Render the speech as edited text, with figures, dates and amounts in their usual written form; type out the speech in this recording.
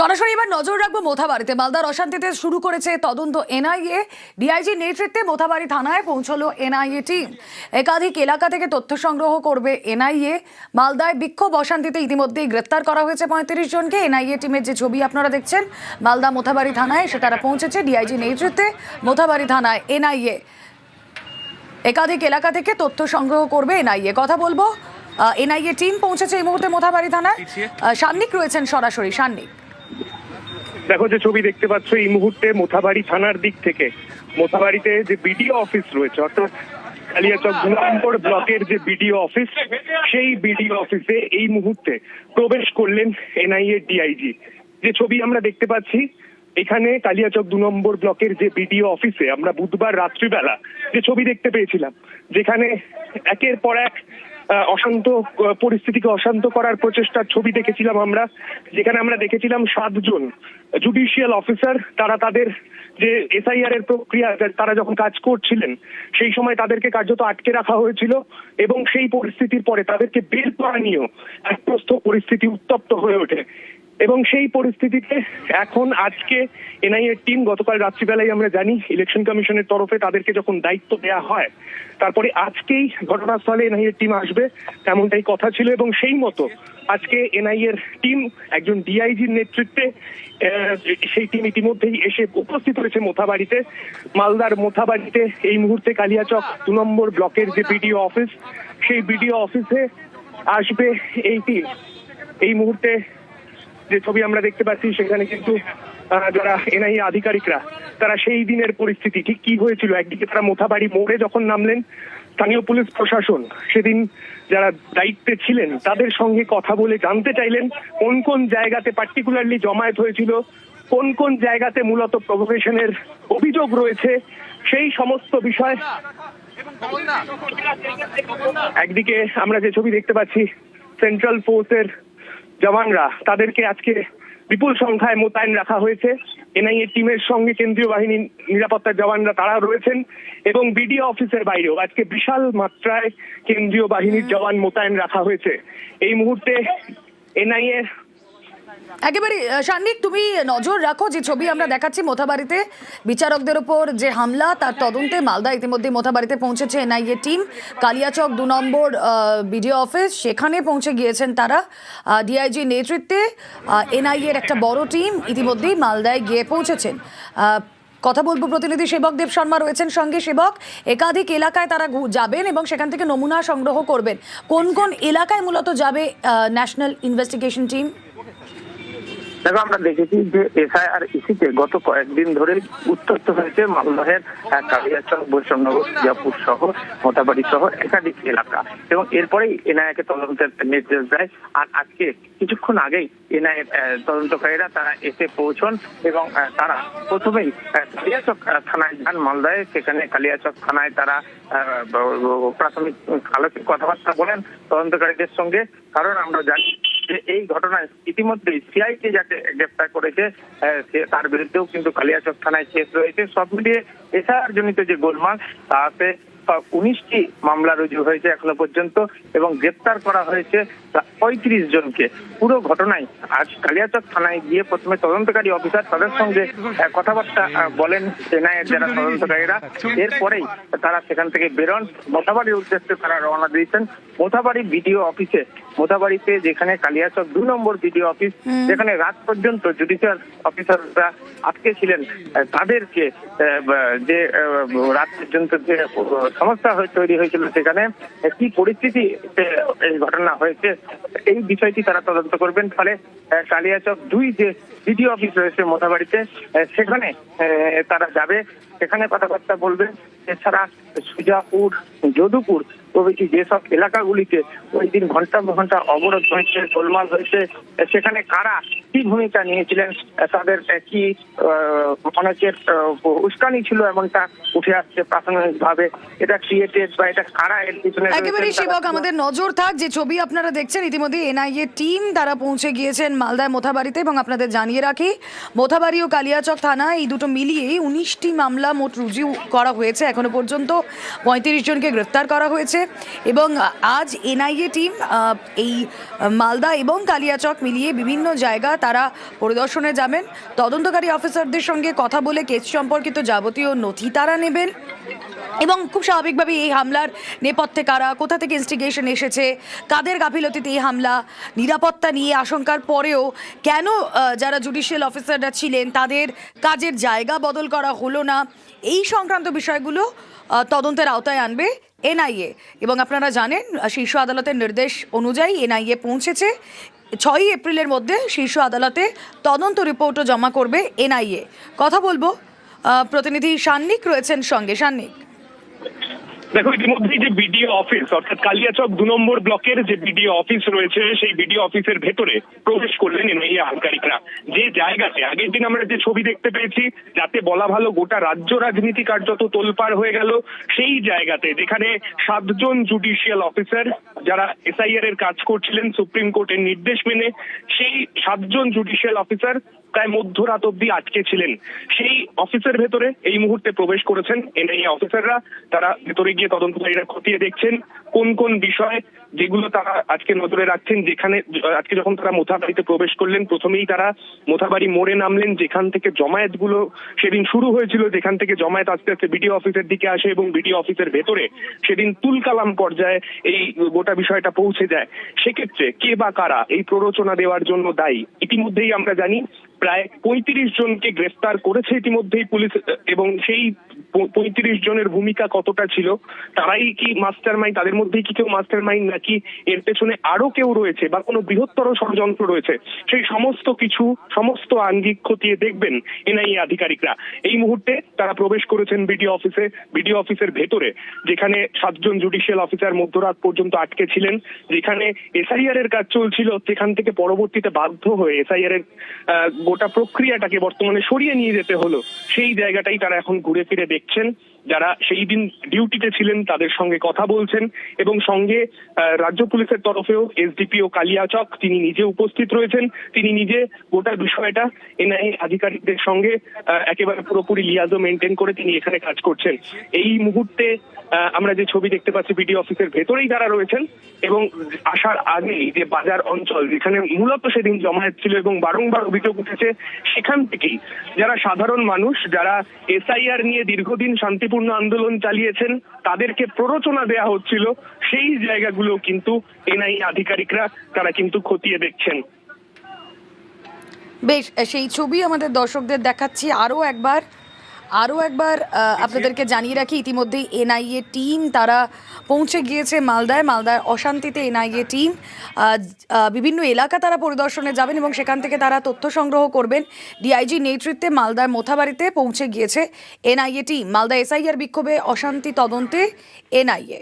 সরাসরি এবার নজর রাখবো মোথাবাড়িতে। মালদার অশান্তিতে শুরু করেছে তদন্ত এনআইএ। ডিআইজি নেতৃত্বে মোথাবাড়ি থানায় পৌঁছলো এনআইএ টিম। একাধিক এলাকা থেকে তথ্য সংগ্রহ করবে এনআইএ। মালদায় বিক্ষোভ অশান্তিতে ইতিমধ্যেই গ্রেপ্তার করা হয়েছে ৩৫ জনকে। এনআইএ টিমের যে ছবি আপনারা দেখছেন মালদা মোথাবাড়ি থানায়, সে তারা পৌঁছেছে ডিআইজি নেতৃত্বে মোথাবাড়ি থানায় এনআইএ। একাধিক এলাকা থেকে তথ্য সংগ্রহ করবে এনআইএ। কথা বলবো, এনআইএ টিম পৌঁছেছে এই মুহূর্তে মোথাবাড়ি থানায়। সান্নিক রয়েছেন সরাসরি। সান্নিক, দেখো যে ছবি দেখতে পাচ্ছ এই মুহূর্তে মোথাবাড়ি থানার দিক থেকে মোথাবাড়িতে যে বিডিও অফিস রয়েছে, অর্থাৎ কালিয়াচক ২ নম্বর ব্লকের যে বিডিও অফিস, সেই বিডিও অফিসে এই মুহূর্তে প্রবেশ করলেন এনআইএ ডিআইজি। যে ছবি আমরা দেখতে পাচ্ছি এখানে কালিয়াচক ২ নম্বর ব্লকের যে বিডিও অফিসে আমরা বুধবার রাত্রিবেলা যে ছবি দেখতে পেয়েছিলাম, যেখানে একের পর এক অশান্ত পরিস্থিতিকে অশান্ত করার প্রচেষ্টার ছবি দেখেছিলাম আমরা, যেখানে আমরা দেখেছিলাম ৭ জন জুডিশিয়াল অফিসার, তারা তাদের যে এসআইআর এর প্রক্রিয়া তারা যখন কাজ করছিলেন সেই সময় তাদেরকে কার্যত আটকে রাখা হয়েছিল এবং সেই পরিস্থিতির পরে তাদেরকে বের করা নিয়েও এক প্রস্থ পরিস্থিতি উত্তপ্ত হয়ে ওঠে। এবং সেই পরিস্থিতিতে এখন আজকে এনআইএ টিম, গতকাল রাত্রিবেলায় আমরা জানি ইলেকশন কমিশনের তরফে তাদেরকে যখন দায়িত্ব দেওয়া হয়, তারপরে আজকেই ঘটনাস্থলে এনআইএ টিম আসবে তেমনটাই কথা ছিল। এবং সেই মতো আজকে এনআইএর টিম একজন ডিআইজির নেতৃত্বে সেই টিম ইতিমধ্যেই এসে উপস্থিত হয়েছে মোথাবাড়িতে। মালদার মোথাবাড়িতে এই মুহূর্তে কালিয়াচক ২ নম্বর ব্লকের যে বিডিও অফিস, সেই বিডিও অফিসে আসবে এই টিম। এই মুহূর্তে যে ছবি আমরা দেখতে পাচ্ছি সেখানে কিন্তু যারা এনআইএ আধিকারিকরা তারা সেই দিনের পরিস্থিতি ঠিক কি হয়েছিল, একদিকে তারা মোথাবাড়ি মোড়ে যখন নামলেন, স্থানীয় পুলিশ প্রশাসন সেদিন যারা দায়িত্বে ছিলেন তাদের সঙ্গে কথা বলে জানতে চাইলেন কোন কোন জায়গাতে পার্টিকুলারলি জমায়েত হয়েছিল, কোন কোন জায়গাতে মূলত প্রভোকেশনের অভিযোগ রয়েছে, সেই সমস্ত বিষয়। একদিকে আমরা যে ছবি দেখতে পাচ্ছি সেন্ট্রাল ফোর্সের জওয়ানরা, তাদেরকে আজকে বিপুল সংখ্যায় মোতায়েন রাখা হয়েছে। এনআইএ টিমের সঙ্গে কেন্দ্রীয় বাহিনীর নিরাপত্তার জওয়ানরা তারা রয়েছেন এবং বিডিও অফিসের বাইরেও আজকে বিশাল মাত্রায় কেন্দ্রীয় বাহিনীর জওয়ান মোতায়েন রাখা হয়েছে। এই মুহূর্তে এনআইএ একেবারে সান্নিক, তুমি নজর রাখো যে ছবি আমরা দেখাচ্ছি মোথাবাড়িতে বিচারকদের উপর যে হামলা, তার তদন্তে মালদা ইতিমধ্যে মোথাবাড়িতে পৌঁছেছে এনআইএ টিম। কালিয়াচক ২ নম্বর বিডিও অফিস, সেখানে পৌঁছে গিয়েছেন তারা ডিআইজি নেতৃত্বে। এনআইএ এর একটা বড় টিম ইতিমধ্যেই মালদায় গিয়ে পৌঁছেছেন। কথা বলবো, প্রতিনিধি সেবক দেব শর্মা রয়েছেন সঙ্গে। সেবক, একাধিক এলাকায় তারা যাবেন এবং সেখান থেকে নমুনা সংগ্রহ করবেন। কোন কোন এলাকায় মূলত যাবে ন্যাশনাল ইনভেস্টিগেশন টিম? দেখো, আমরা দেখেছি যে এসআইআর ইস্যুতে গত কয়েকদিন ধরে উত্তপ্ত হয়েছে মালদহের কালিয়াচক, বৈষ্ণবনগর, জিয়াপুর সহ মোথাবাড়ি সহ একাধিক এলাকা, এবং এরপরেই এনআইএকে তদন্তের নির্দেশ দেয়। আর আজকে কিছুক্ষণ আগেই এনআইএ তদন্তকারীরা তারা এসে পৌঁছন এবং তারা প্রথমেই কালিয়াচক থানায় যান মালদায়। সেখানে কালিয়াচক থানায় তারা প্রাথমিক আলোচনা কথাবার্তা বলেন তদন্তকারীদের সঙ্গে, কারণ আমরা জানি যে এই ঘটনায় ইতিমধ্যেই সিআইডি যাকে গ্রেপ্তার করেছে তার বিরুদ্ধেও কিন্তু কালিয়াচক থানায় কেস রয়েছে। সব মিলিয়ে এসআইআর জনিত যে গোলমাল, তাতে ১৯টি মামলা রুজু হয়েছে এখনো পর্যন্ত এবং গ্রেপ্তার করা হয়েছে ৩৫ জনকে। পুরো ঘটনায় আজ কালিয়াচক থানায় গিয়ে প্রথমে তদন্তকারী অফিসার তাদের সঙ্গে কথাবার্তা বলেন এনআইএর যারা তদন্তকারীরা। এরপরেই তারা সেখান থেকে বেরোন, মোথাবাড়ির উদ্দেশ্যে তারা রওনা দিয়েছেন। মোথাবাড়ি বিডিও অফিসে, মোথাবাড়িতে যেখানে কালিয়াচক ২ নম্বর বিডিও অফিস, যেখানে রাত পর্যন্ত জুডিশিয়াল অফিসাররা আটকে ছিলেন, তাদেরকে যে রাত পর্যন্ত যে সমস্যা তৈরি হয়েছিল সেখানে কি পরিস্থিতি এই ঘটনা হয়েছে এই বিষয়টি তারা তদন্ত করবেন। ফলে কালিয়াচক ২ যে বিডিও অফিস রয়েছে মোথাবাড়িতে, সেখানে তারা যাবে, সেখানে কথাবার্তা বলবেন। এছাড়া সুজাপুর, যদুপুর প্রভৃতি যেসব এলাকাগুলিতে ওই দিন ঘন্টা ঘন্টা অবরোধ হয়েছে, গোলমাল হয়েছে, সেখানে কারা কি ভূমিকা নিয়েছিলেন, তাদের কি অনেকের উস্কানি ছিল এমনটা উঠে আসছে প্রাথমিকভাবে। এটা ক্রিয়েটেড বা এটা কারা এর পিছনে। একেবারে সেবক, আমাদের নজর থাক যে ছবি আপনারা দেখছেন ইতিমধ্যে এনআইএ টিম তারা পৌঁছে গিয়েছেন মালদায় মোথাবাড়িতে। এবং আপনাদের জানিয়ে রাখি, মোথাবাড়ি ও কালিয়াচক থানা এই দুটো মিলিয়ে ১৯টি মামলা মোট রুজু করা হয়েছে। এখনো পর্যন্ত ৩৫ জনকে গ্রেফতার করা হয়েছে। এবং আজ এনআইএ টিম এই মালদা এবং কালিয়াচক মিলিয়ে বিভিন্ন জায়গা তারা পরিদর্শনে যাবেন, তদন্তকারী অফিসারদের সঙ্গে কথা বলে কেস সম্পর্কিত যাবতীয় নথি তারা নেবেন এবং খুব স্বাভাবিকভাবে এই হামলার নেপথ্যে কারা, কোথা থেকে ইনস্টিগেশন এসেছে, কাদের গাফিলতিতে এই হামলা, নিরাপত্তা নিয়ে আশঙ্কার পরেও কেন যারা জুডিশিয়াল অফিসাররা ছিলেন তাদের কাজের জায়গা বদল করা হলো না, এই সংক্রান্ত বিষয়গুলো তদন্তের আওতায় আনবে এনআইএ। এবং আপনারা জানেন শীর্ষ আদালতের নির্দেশ অনুযায়ী এনআইএ পৌঁছেছে, 6ই এপ্রিলের মধ্যে শীর্ষ আদালতে তদন্ত রিপোর্টও জমা করবে এনআইএ। কথা বলবো, প্রতিনিধি সান্নিক রয়েছেন সঙ্গে। সান্নিক, দেখো, ইতিমধ্যেই যে বিডিও অফিস অর্থাৎ কালিয়াচক 2 নম্বর ব্লকের যে বিডিও অফিস রয়েছে সেই বিডিও অফিসের ভেতরে প্রবেশ করলেন এনআইএ আধিকারিকরা। যে জায়গাতে আগের দিন আমরা যে ছবি দেখতে পেয়েছি, যাতে বলা ভালো গোটা রাজ্য রাজনীতি কার্যত তোলপাড় হয়ে গেল, সেই জায়গাতে যেখানে 7 জন জুডিশিয়াল অফিসার যারা এসআইআর এর কাজ করছিলেন সুপ্রিম কোর্টের নির্দেশ মেনে, সেই 7 জন জুডিশিয়াল অফিসার প্রায় মধ্যরাত অব্দি আটকে ছিলেন। সেই অফিসের ভেতরে এই মুহূর্তে প্রবেশ করেছেন এনআইএ অফিসাররা। তারা ভেতরে গিয়ে তদন্তকারীরা খতিয়ে দেখছেন কোন কোন বিষয় যেগুলো তারা আজকে নজরে রাখছেন। যেখানে আজকে যখন তারা মোথাবাড়িতে প্রবেশ করলেন, প্রথমেই তারা মোথাবাড়ি মোড়ে নামলেন, যেখান থেকে জমায়েতগুলো সেদিন শুরু হয়েছিল, যেখান থেকে জমায়েত আস্তে আস্তে বিডিও অফিসের দিকে আসে এবং বিডিও অফিসের ভেতরে সেদিন তুলকালাম পর্যায়ে এই গোটা বিষয়টা পৌঁছে যায়। সেক্ষেত্রে কে বা কারা এই প্ররোচনা দেওয়ার জন্য দায়ী, ইতিমধ্যেই আমরা জানি প্রায় 35 জনকে গ্রেফতার করেছে ইতিমধ্যেই পুলিশ, এবং সেই 35 জনের ভূমিকা কতটা ছিল, তারাই কি মাস্টার মাইন্ড, তাদের মধ্যেই কি কেউ মাস্টার মাইন্ড, নাকি এর পেছনে আরো কেউ রয়েছে বা কোনো বৃহত্তর ষড়যন্ত্র রয়েছে, সেই সমস্ত কিছু সমস্ত আঙ্গিক খতিয়ে দেখবেন এনআইএ আধিকারিকরা। এই মুহূর্তে তারা প্রবেশ করেছেন বিডিও অফিসে, বিডিও অফিসের ভেতরে, যেখানে 7 জন জুডিশিয়াল অফিসার মধ্যরাত পর্যন্ত আটকে ছিলেন, যেখানে এসআইআর এর কাজ চলছিল, সেখান থেকে পরবর্তীতে বাধ্য হয়ে এসআইআর এর গোটা প্রক্রিয়াটাকে বর্তমানে সরিয়ে নিয়ে যেতে হলো। সেই জায়গাটাই তারা এখন ঘুরে ফিরে দেখছেন। যারা সেই দিন ডিউটিতে ছিলেন তাদের সঙ্গে কথা বলছেন এবং সঙ্গে রাজ্য পুলিশের তরফেও এসডিপিও কালিয়াচক তিনি নিজে উপস্থিত রয়েছেন। তিনি নিজে গোটা বিষয়টা এনআইএ আধিকারিকদের সঙ্গে একেবারে পুরোপুরি লিয়াজো মেনটেন করে তিনি এখানে কাজ করছেন। এই মুহূর্তে আমরা যে ছবি দেখতে পাচ্ছি বিডিও অফিসের ভেতরেই তারা রয়েছেন এবং আসার আগেই যে বাজার অঞ্চল যেখানে মূলত সেদিন জমায়েত ছিল এবং বারংবার অভিযোগ উঠেছে, সেখান থেকেই যারা সাধারণ মানুষ, যারা এসআইআর নিয়ে দীর্ঘদিন শান্তিপূর্ণ আন্দোলন চালিয়েছেন, তাদেরকে প্ররোচনা দেয়া হচ্ছিল, সেই জায়গাগুলো কিন্তু এনআইএ আধিকারিকরা তারা কিন্তু খতিয়ে দেখছেন। বেশ, সেই ছবি আমাদের দর্শকদের দেখাচ্ছি। আরও একবার আপনাদেরকে জানিয়ে রাখি, ইতিমধ্যেই এনআইএ টিম তারা পৌঁছে গিয়েছে মালদায় অশান্তিতে এনআইএ টিম বিভিন্ন এলাকা তারা পরিদর্শনে যাবেন এবং সেখান থেকে তারা তথ্য সংগ্রহ করবেন। ডিআইজি নেতৃত্বে মালদার মোথাবাড়িতে পৌঁছে গিয়েছে এনআইএ টিম। মালদা এসআইআর বিক্ষোভে অশান্তি তদন্তে এনআইএ।